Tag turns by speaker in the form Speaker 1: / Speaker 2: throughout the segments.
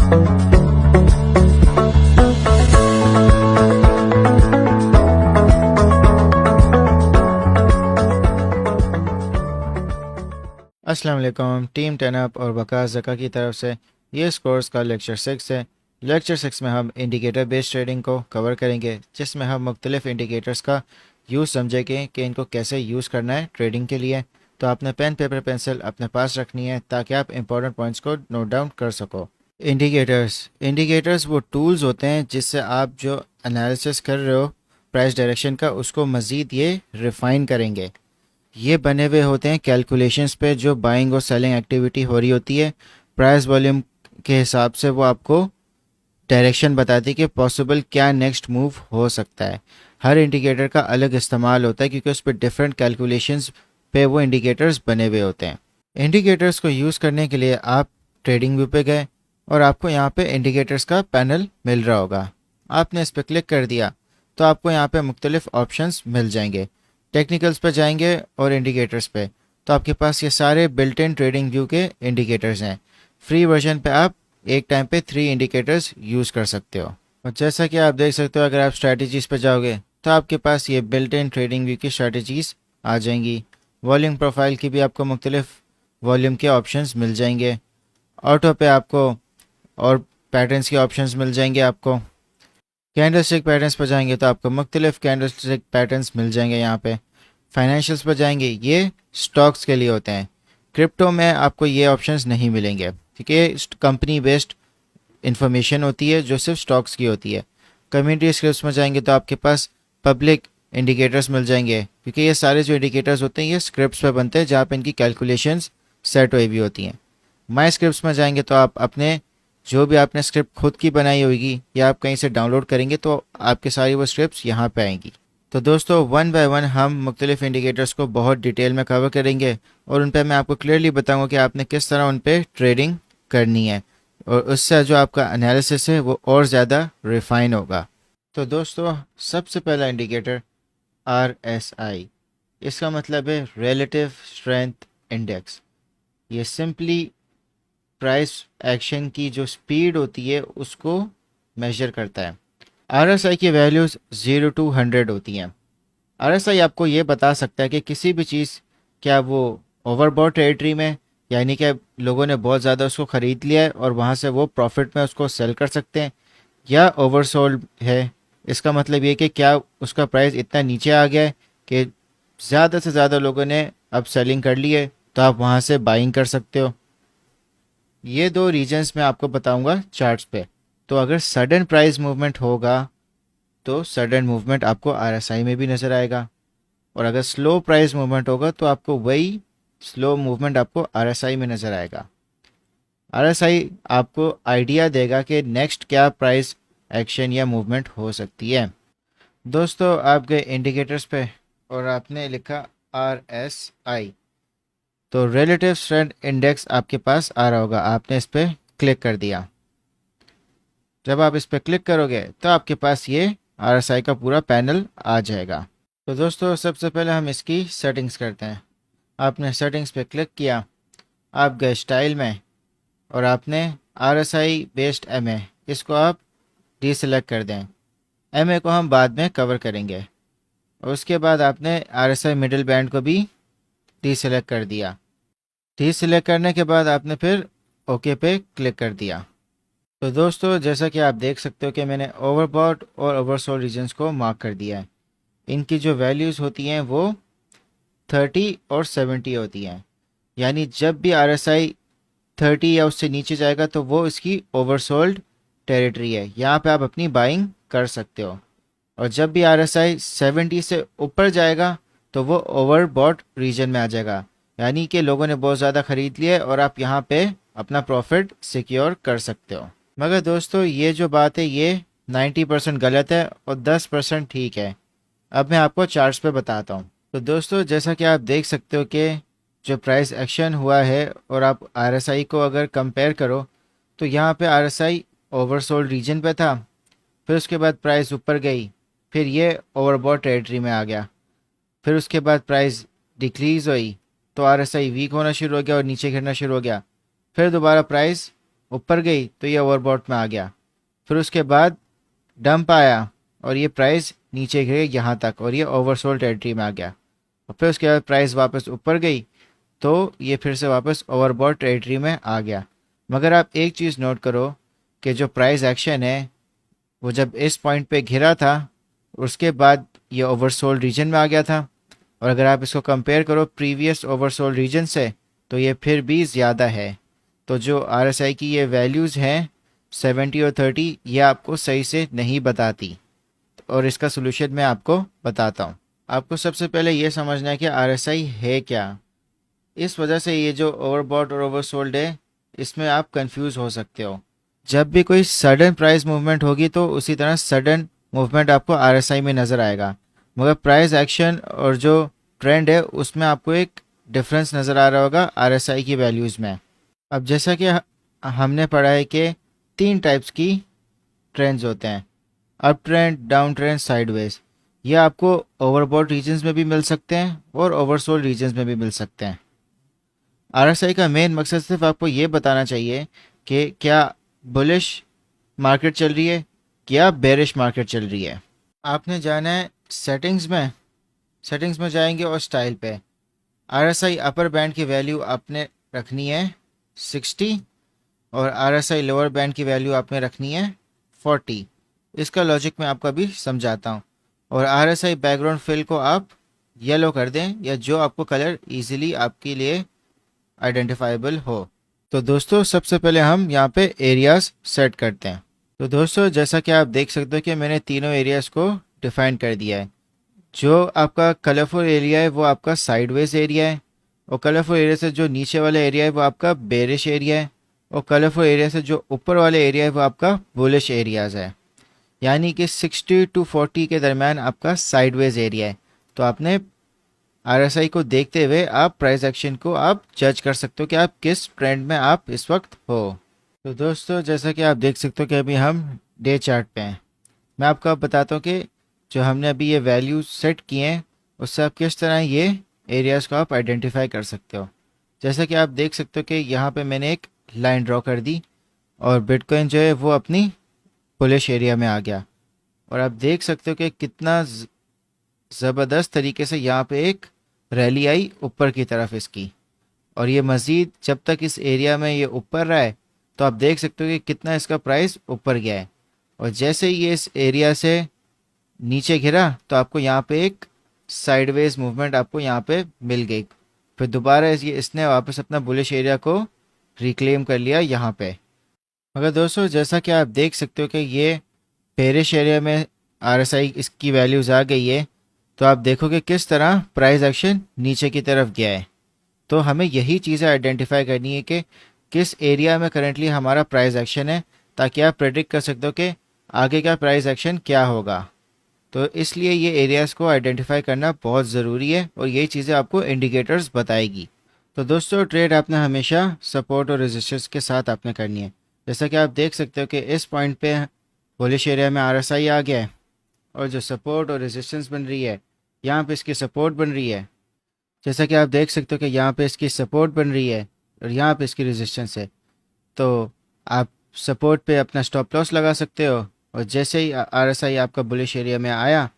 Speaker 1: अस्सलाम वालेकुम। Team 10 up और वकास ज़का की तरफ से ये इस कोर्स का लेक्चर 6 है। लेक्चर 6 में हम इंडिकेटर बेस्ड ट्रेडिंग को कवर करेंगे, जिसमें हम मुख्तलिफ इंडिकेटर्स का यूज़ समझेंगे कि इनको कैसे यूज़ करना है ट्रेडिंग के लिए। तो आपने पेन पेपर पेंसिल अपने पास रखनी है ताकि आप इंपॉर्टेंट पॉइंट्स को नोट डाउन कर सको। इंडिकेटर्स वो टूल्स होते हैं जिससे आप जो एनालिसिस कर रहे हो प्राइस डायरेक्शन का, उसको मज़ीद ये रिफ़ाइन करेंगे। ये बने हुए होते हैं कैलकुलेशंस पे जो बाइंग और सेलिंग एक्टिविटी हो रही होती है। प्राइस वॉल्यूम के हिसाब से वो आपको डायरेक्शन बताती है कि पॉसिबल क्या नेक्स्ट मूव हो सकता है। हर इंडिकेटर का अलग इस्तेमाल होता है क्योंकि उस पर डिफरेंट कैलकुलेशंस पे वो इंडिकेटर्स बने हुए होते हैं। इंडिकेटर्स को यूज़ करने के लिए आप ट्रेडिंग व्यू पे गए और आपको यहाँ पे इंडिकेटर्स का पैनल मिल रहा होगा। आपने इस पर क्लिक कर दिया तो आपको यहाँ पे मुख्तलिफ ऑप्शंस मिल जाएंगे। टेक्निकल्स पे जाएंगे और इंडिकेटर्स पे, तो आपके पास ये सारे बिल्ट इन ट्रेडिंग व्यू के इंडिकेटर्स हैं। फ्री वर्जन पे आप एक टाइम पे 3 इंडिकेटर्स यूज़ कर सकते हो। और जैसा कि आप देख सकते हो, अगर आप स्ट्रैटेजीज़ पे जाओगे तो आपके पास ये बिल्ट इन ट्रेडिंग व्यू की स्ट्रैटेजीज़ आ जाएंगी। वॉल्यूम प्रोफाइल की भी आपको मुख्तलिफ वॉल्यूम के ऑप्शंस मिल जाएंगे। ऑटो पे आपको और पैटर्न्स के ऑप्शंस मिल जाएंगे। आपको कैंडलस्टिक पैटर्न्स पर जाएंगे तो आपको मुख्तलिफ कैंडलस्टिक पैटर्न्स मिल जाएंगे। यहाँ पे फाइनेंशियल्स पर जाएंगे, ये स्टॉक्स के लिए होते हैं। क्रिप्टो में आपको ये ऑप्शंस नहीं मिलेंगे क्योंकि कंपनी बेस्ड इंफॉर्मेशन होती है जो सिर्फ स्टॉक्स की होती है। कम्युनिटी स्क्रिप्ट्स में जाएंगे तो आपके पास पब्लिक इंडिकेटर्स मिल जाएंगे क्योंकि ये सारे जो इंडिकेटर्स होते हैं ये स्क्रिप्ट्स पे बनते हैं जहाँ पे इनकी कैलकुलेशंस सेट हुई भी होती हैं। माई स्क्रिप्ट्स में जाएंगे तो आप अपने जो भी आपने स्क्रिप्ट खुद की बनाई होगी या आप कहीं से डाउनलोड करेंगे तो आपके सारी वो स्क्रिप्ट्स यहाँ पे आएंगी। तो दोस्तों, वन बाय वन हम मुख्तलिफ इंडिकेटर्स को बहुत डिटेल में कवर करेंगे और उन पर मैं आपको क्लियरली बताऊंगा कि आपने किस तरह उन पर ट्रेडिंग करनी है और उससे जो आपका एनालिसिस है वो और ज़्यादा रिफाइन होगा। तो दोस्तों, सबसे पहला इंडिकेटर RSI, इसका मतलब है रिलेटिव स्ट्रेंथ इंडेक्स। ये सिंपली प्राइस एक्शन की जो स्पीड होती है उसको मेजर करता है। RSI की वैल्यूज़ 0 to 100 होती हैं। RSI आपको ये बता सकता है कि किसी भी चीज़ क्या वो ओवरबॉट टेरिटरी में, यानी कि लोगों ने बहुत ज़्यादा उसको ख़रीद लिया है और वहाँ से वो प्रॉफिट में उसको सेल कर सकते हैं, या ओवरसोल्ड है। इसका मतलब ये कि क्या उसका प्राइस इतना नीचे आ गया है कि ज़्यादा से ज़्यादा लोगों ने अब सेलिंग कर ली है, तो आप वहाँ से बाइंग कर सकते हो। ये दो रीजन्स मैं आपको बताऊंगा चार्ट्स पे। तो अगर सडन प्राइस मूवमेंट होगा तो सडन मूवमेंट आपको RSI में भी नज़र आएगा, और अगर स्लो प्राइस मूवमेंट होगा तो आपको वही स्लो मूवमेंट आपको RSI में नज़र आएगा। RSI आपको आइडिया देगा कि नेक्स्ट क्या प्राइस एक्शन या मूवमेंट हो सकती है। दोस्तों, आप गए इंडिकेटर्स पे और आपने लिखा RSI, तो रिलेटिव स्ट्रेंथ इंडेक्स आपके पास आ रहा होगा। आपने इस पर क्लिक कर दिया। जब आप इस पर क्लिक करोगे तो आपके पास ये RSI का पूरा पैनल आ जाएगा। तो दोस्तों, सबसे पहले हम इसकी सेटिंग्स करते हैं। आपने सेटिंग्स पे क्लिक किया, आप गए स्टाइल में और आपने RSI बेस्ड MA, इसको आप डीसेलेक्ट कर दें। MA को हम बाद में कवर करेंगे। और उसके बाद आपने RSI मिडिल बैंड को भी डीसेलेक्ट कर दिया। डीसेलेक्ट करने के बाद आपने फिर ओके पे क्लिक कर दिया। तो दोस्तों, जैसा कि आप देख सकते हो कि मैंने ओवरबॉट और ओवरसोल्ड रीजन्स को मार्क कर दिया है। इनकी जो वैल्यूज़ होती हैं वो 30 और 70 होती हैं। यानी जब भी RSI 30 या उससे नीचे जाएगा तो वो इसकी ओवरसोल्ड टेरिटरी है, यहाँ पे आप अपनी बाइंग कर सकते हो। और जब भी RSI 70 से ऊपर जाएगा तो वो ओवरबॉट रीजन में आ जाएगा, यानी कि लोगों ने बहुत ज़्यादा ख़रीद लिया और आप यहाँ पे अपना प्रॉफिट सिक्योर कर सकते हो। मगर दोस्तों, ये जो बात है ये 90% गलत है और 10% ठीक है। अब मैं आपको चार्ट्स पे बताता हूँ। तो दोस्तों, जैसा कि आप देख सकते हो कि जो प्राइस एक्शन हुआ है और आप RSI को अगर कंपेयर करो तो यहाँ पे RSI ओवरसोल्ड रीजन पे था, फिर उसके बाद प्राइस ऊपर गई, फिर ये ओवरबॉट टेरिटरी में आ गया, फिर उसके बाद प्राइस डिक्रीज़ हुई तो RSI वीक होना शुरू हो गया और नीचे गिरना शुरू हो गया, फिर दोबारा प्राइस ऊपर गई तो ये ओवरबॉट में आ गया, फिर उसके बाद डंप आया और ये प्राइस नीचे गिर गई यहाँ तक और ये ओवरसोल्ड टेरिटरी में आ गया, और फिर उसके बाद प्राइस वापस ऊपर गई तो ये फिर से वापस ओवरबॉट टेरिटरी में आ गया। मगर आप एक चीज़ नोट करो कि जो प्राइस एक्शन है वो जब इस पॉइंट पे घिरा था उसके बाद ये ओवरसोल्ड रीजन में आ गया था, और अगर आप इसको कंपेयर करो प्रीवियस ओवरसोल्ड रीजन से तो ये फिर भी ज़्यादा है। तो जो आरएसआई की ये वैल्यूज़ हैं 70 और 30 ये आपको सही से नहीं बताती, और इसका सोल्यूशन मैं आपको बताता हूँ। आपको सबसे पहले ये समझना है कि आरएसआई है क्या। इस वजह से ये जो ओवरबॉट और ओवरसोल्ड है इसमें आप कंफ्यूज हो सकते हो। जब भी कोई सडन प्राइस मूवमेंट होगी तो उसी तरह सडन मूवमेंट आपको आरएसआई में नज़र आएगा, मगर प्राइस एक्शन और जो ट्रेंड है उसमें आपको एक डिफरेंस नज़र आ रहा होगा आरएसआई की वैल्यूज़ में। अब जैसा कि हमने पढ़ा है कि 3 टाइप्स की ट्रेंड्स होते हैं, up trend, down trend, sideways. ये आपको ओवरबॉट रीजन्स में भी मिल सकते हैं और ओवरसोल्ड रीजन्स में भी मिल सकते हैं। आरएसआई का मेन मकसद सिर्फ आपको ये बताना चाहिए कि क्या बुलिश मार्केट चल रही है क्या बेरिश मार्केट चल रही है। आपने जाना है सेटिंग्स में जाएंगे और स्टाइल पे आरएसआई अपर बैंड की वैल्यू आपने रखनी है 60 और आरएसआई लोअर बैंड की वैल्यू आपने रखनी है 40। इसका लॉजिक मैं आपको अभी समझाता हूँ। और आरएसआई बैकग्राउंड फिल को आप येलो कर दें या जो आपको कलर इजीली आपके लिए आइडेंटिफाइबल हो। तो दोस्तों सबसे पहले हम यहाँ पे एरियाज सेट करते हैं। तो दोस्तों जैसा कि आप देख सकते हो कि मैंने तीनों एरियाज को डिफाइन कर दिया है। जो आपका कलरफुल एरिया है वो आपका साइडवेज एरिया है, और कलरफुल एरिया से जो नीचे वाला एरिया है वो आपका बेरिश एरिया है, और कलरफुल एरिया से जो ऊपर वाला एरिया है वो आपका बुलिश एरियाज है। यानी कि 60 to 40 के दरमियान आपका साइडवेज एरिया है। तो आपने आरएसआई को देखते हुए आप प्राइस एक्शन को आप जज कर सकते हो कि आप किस ट्रेंड में आप इस वक्त हो। तो दोस्तों जैसा कि आप देख सकते हो कि अभी हम डे चार्ट पे हैं। मैं आपको अब बताता हूँ कि जो हमने अभी ये वैल्यू सेट किए हैं उससे आप किस तरह ये एरियाज़ को आप आइडेंटिफाई कर सकते हो। जैसा कि आप देख सकते हो कि यहाँ पे मैंने एक लाइन ड्रॉ कर दी और बिटकॉइन जो है वो अपनी बुलिश एरिया में आ गया, और आप देख सकते हो कि कितना ज़बरदस्त तरीके से यहाँ पे एक रैली आई ऊपर की तरफ इसकी, और ये मज़ीद जब तक इस एरिया में ये ऊपर रहा है तो आप देख सकते हो कि कितना इसका प्राइस ऊपर गया है। और जैसे ही ये इस एरिया से नीचे गिरा तो आपको यहाँ पे एक साइडवेज मूवमेंट आपको यहाँ पे मिल गई, फिर दोबारा इसने वापस अपना बुलिश एरिया को रिक्लेम कर लिया यहाँ पे। मगर दोस्तों जैसा कि आप देख सकते हो कि ये बेरिश एरिया में आरएसआई इसकी वैल्यूज़ आ गई है, तो आप देखोगे किस तरह प्राइस एक्शन नीचे की तरफ गया है। तो हमें यही चीज़ें आइडेंटिफाई करनी है कि किस एरिया में करंटली हमारा प्राइस एक्शन है, ताकि आप प्रेडिक्ट कर सकते हो कि आगे का प्राइस एक्शन क्या होगा। तो इसलिए ये एरियाज़ को आइडेंटिफाई करना बहुत ज़रूरी है और यही चीज़ें आपको इंडिकेटर्स बताएगी। तो दोस्तों ट्रेड आपने हमेशा सपोर्ट और रेजिस्टेंस के साथ आपने करनी है। जैसा कि आप देख सकते हो कि इस पॉइंट पे बुलिश एरिया में आरएसआई आ गया है, और जो सपोर्ट और रेजिस्टेंस बन रही है यहाँ पे इसकी सपोर्ट बन रही है। जैसा कि आप देख सकते हो कि यहाँ पे इसकी सपोर्ट बन रही है और यहाँ पे इसकी रेजिस्टेंस है। तो आप सपोर्ट पे अपना स्टॉप लॉस लगा सकते हो, और जैसे ही आरएसआई आपका बुलिश एरिया में आया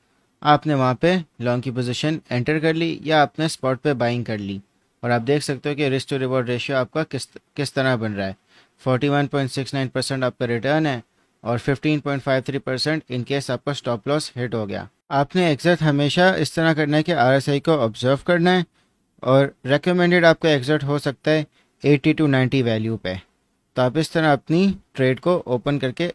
Speaker 1: आपने वहाँ पे लॉन्ग की पोजीशन एंटर कर ली या आपने स्पॉट पे बाइंग कर ली। और आप देख सकते हो कि रिस्क टू रिवॉर्ड रेशियो आपका किस तरह बन रहा है। 41.69% आपका रिटर्न है और 15.53% इन केस आपका स्टॉप लॉस हिट हो गया। आपने एग्जिट हमेशा इस तरह करना है कि आरएसआई को ऑब्जर्व करना है, और रेकमेंडेड आपका एग्जिट हो सकता है 80 to 90 वैल्यू पे। तो आप इस तरह अपनी ट्रेड को ओपन करके,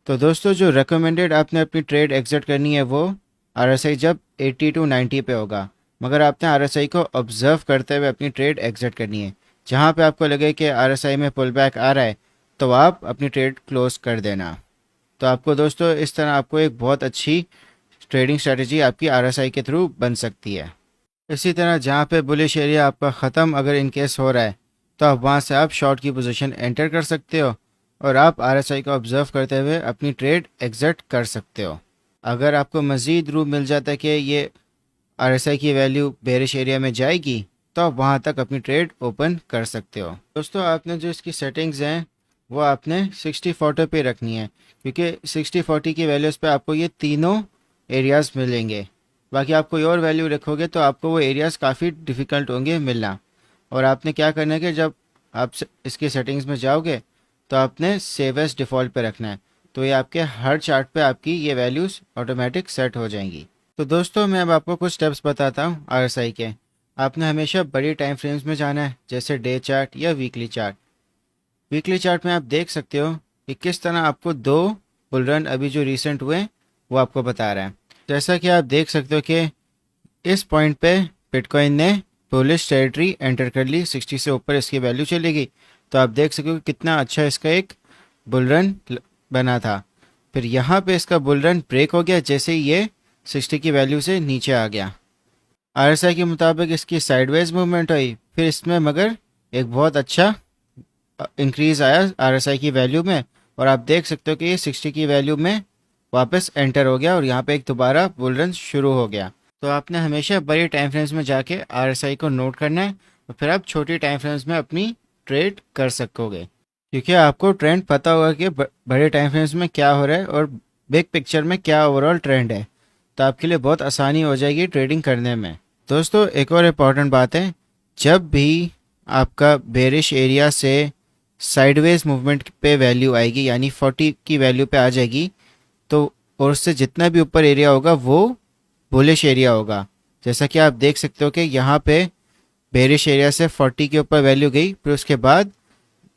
Speaker 1: तो दोस्तों जो रेकमेंडेड आपने अपनी ट्रेड एग्जिट करनी है वो आरएसआई जब 80 to 90 पे होगा, मगर आपने आरएसआई को ऑब्जर्व करते हुए अपनी ट्रेड एग्जिट करनी है। जहाँ पे आपको लगे कि आरएसआई में पुल बैक आ रहा है तो आप अपनी ट्रेड क्लोज कर देना। तो आपको दोस्तों इस तरह आपको एक बहुत अच्छी ट्रेडिंग स्ट्रेटजी आपकी आरएसआई के थ्रू बन सकती है। इसी तरह जहाँ पे बुलिश एरिया आपका ख़त्म अगर इन केस हो रहा है तो आप वहाँ से आप शॉर्ट की पोजीशन एंटर कर सकते हो और आप आरएसआई को ऑब्जर्व करते हुए अपनी ट्रेड एग्जिट कर सकते हो। अगर आपको मज़ीद रूम मिल जाता है कि ये आरएसआई की वैल्यू बेरिश एरिया में जाएगी तो आप वहाँ तक अपनी ट्रेड ओपन कर सकते हो। दोस्तों आपने जो इसकी सेटिंग्स हैं वो आपने 60-40 पे रखनी है, क्योंकि 60-40 की वैल्यूज़ पे आपको ये तीनों एरियाज़ मिलेंगे। बाकी आप कोई और वैल्यू रखोगे तो आपको वो एरियाज़ काफ़ी डिफ़िकल्ट होंगे मिलना। और आपने क्या करना है कि जब आप इसकी सेटिंग्स में जाओगे तो आपने सेव एज डिफ़ॉल्ट पे रखना है, तो ये आपके हर चार्ट पे आपकी ये वैल्यूज़ ऑटोमेटिक सेट हो जाएंगी। तो दोस्तों मैं अब आपको कुछ स्टेप्स बताता हूँ आरएसआई के। आपने हमेशा बड़ी टाइम फ्रेम्स में जाना है, जैसे डे चार्ट या वीकली चार्ट। वीकली चार्ट में आप देख सकते हो कि किस तरह आपको दो बुल रन अभी जो रिसेंट हुए वो आपको बता रहा है। जैसा कि आप देख सकते हो कि इस पॉइंट पे बिटकॉइन ने बुलिश टेरिटरी एंटर कर ली, 60 से ऊपर इसकी वैल्यू चलेगी। तो आप देख सकते हो कि कितना अच्छा इसका एक बुल रन बना था। फिर यहाँ पे इसका बुल रन ब्रेक हो गया जैसे ही ये 60 की वैल्यू से नीचे आ गया। आरएसआई के मुताबिक इसकी साइडवेज मूवमेंट हुई, फिर इसमें मगर एक बहुत अच्छा इंक्रीज आया आरएसआई की वैल्यू में, और आप देख सकते हो कि ये 60 की वैल्यू में वापस एंटर हो गया और यहाँ पे एक दोबारा बुल रन शुरू हो गया। तो आपने हमेशा बड़ी टाइम फ्रेम्स में जाके आरएसआई को नोट करना है, और फिर आप छोटी टाइम फ्रेम्स में अपनी ट्रेड कर सकोगे, क्योंकि आपको ट्रेंड पता होगा कि बड़े टाइम फ्रेम्स में क्या हो रहा है और बिग पिक्चर में क्या ओवरऑल ट्रेंड है। तो आपके लिए बहुत आसानी हो जाएगी ट्रेडिंग करने में। दोस्तों एक और इम्पॉर्टेंट बात है, जब भी आपका बेरिश एरिया से साइडवेज मूवमेंट पे वैल्यू आएगी, यानी 40 की वैल्यू पे आ जाएगी, तो और उससे जितना भी ऊपर एरिया होगा वो बुलिश एरिया होगा। जैसा कि आप देख सकते हो कि यहाँ पे बेरिश एरिया से 40 के ऊपर वैल्यू गई, फिर उसके बाद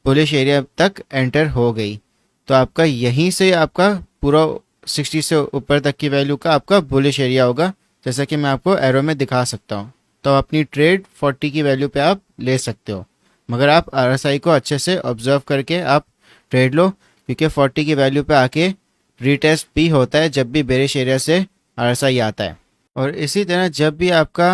Speaker 1: बुलिश एरिया तक एंटर हो गई। तो आपका यहीं से आपका पूरा 60 से ऊपर तक की वैल्यू का आपका बुलिश एरिया होगा, जैसा कि मैं आपको एरो में दिखा सकता हूँ। तो अपनी ट्रेड 40 की वैल्यू पे आप ले सकते हो, मगर आप आरएसआई को अच्छे से ऑब्जर्व करके आप ट्रेड लो, क्योंकि 40 की वैल्यू पे आके रीटेस्ट भी होता है जब भी बेरिश एरिया से आरएसआई आता है। और इसी तरह जब भी आपका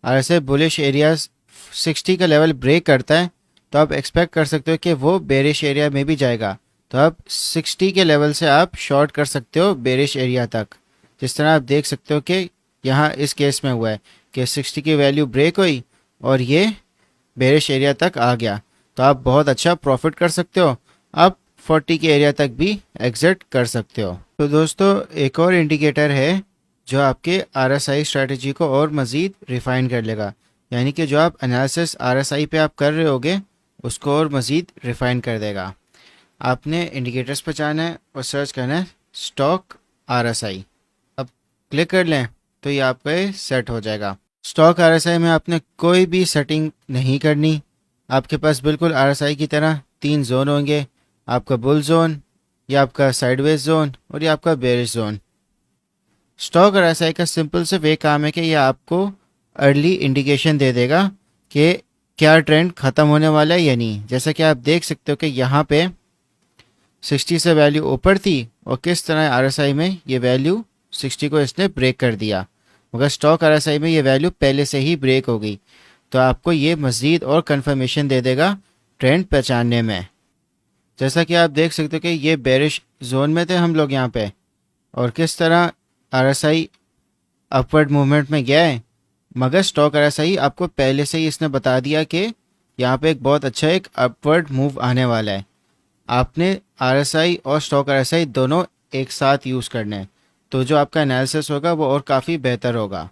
Speaker 1: आरएसआई बुलिश एरिया 60 का लेवल ब्रेक करता है, तो आप एक्सपेक्ट कर सकते हो कि वो बेरिश एरिया में भी जाएगा। तो आप 60 के लेवल से आप शॉर्ट कर सकते हो बेरिश एरिया तक। जिस तरह आप देख सकते हो कि यहाँ इस केस में हुआ है कि 60 की वैल्यू ब्रेक हुई और ये बेरिश एरिया तक आ गया, तो आप बहुत अच्छा प्रॉफिट कर सकते हो। आप 40 के एरिया तक भी एग्जिट कर सकते हो। तो दोस्तों एक और इंडिकेटर है जो आपके आरएसआई स्ट्रेटजी को और मज़ीद रिफाइन कर लेगा, यानी कि जो आप एनालिसिस आरएसआई पे आप कर रहे होगे उसको और मज़ीद रिफाइन कर देगा। आपने इंडिकेटर्स पर जाना है और सर्च करना है स्टॉक आरएसआई। अब क्लिक कर लें तो ये आपका सेट हो जाएगा। स्टॉक आरएसआई में आपने कोई भी सेटिंग नहीं करनी। आपके पास बिल्कुल आरएसआई की तरह 3 जोन होंगे, आपका बुल जोन, या आपका साइडवेज जोन, और ये आपका बेरिश जोन। स्टॉक आरएसआई का सिंपल से वे काम है कि ये आपको अर्ली इंडिकेशन दे देगा कि क्या ट्रेंड ख़त्म होने वाला है या नहीं। जैसा कि आप देख सकते हो कि यहाँ पे 60 से वैल्यू ऊपर थी और किस तरह आरएसआई में ये वैल्यू 60 को इसने ब्रेक कर दिया, मगर स्टॉक आरएसआई में ये वैल्यू पहले से ही ब्रेक हो गई। तो आपको ये मज़ीद और कंफर्मेशन दे देगा ट्रेंड पहचानने में। जैसा कि आप देख सकते हो कि ये बेरिश जोन में थे हम लोग यहाँ पे, और किस तरह आरएसआई अपवर्ड मूवमेंट में गया है, मगर स्टॉक आरएसआई आपको पहले से ही इसने बता दिया कि यहाँ पे एक बहुत अच्छा एक अपवर्ड मूव आने वाला है। आपने आरएसआई और स्टॉक आरएसआई दोनों एक साथ यूज़ करने हैं, तो जो आपका एनालिसिस होगा वो और काफ़ी बेहतर होगा।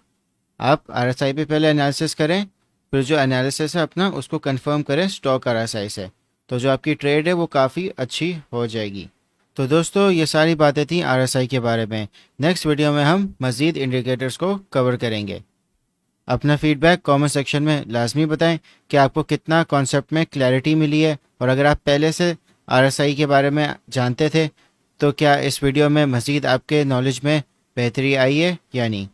Speaker 1: आप आरएसआई पे पहले एनालिसिस करें, फिर जो एनालिसिस है अपना उसको कंफर्म करें स्टॉक आरएसआई से, तो जो आपकी ट्रेड है वो काफ़ी अच्छी हो जाएगी। तो दोस्तों ये सारी बातें थी आरएसआई के बारे में। नेक्स्ट वीडियो में हम मज़ीद इंडिकेटर्स को कवर करेंगे। अपना फीडबैक कमेंट सेक्शन में लाजमी बताएं कि आपको कितना कॉन्सेप्ट में क्लैरिटी मिली है, और अगर आप पहले से आरएसआई के बारे में जानते थे तो क्या इस वीडियो में मज़ीद आपके नॉलेज में बेहतरी आई है या नहीं।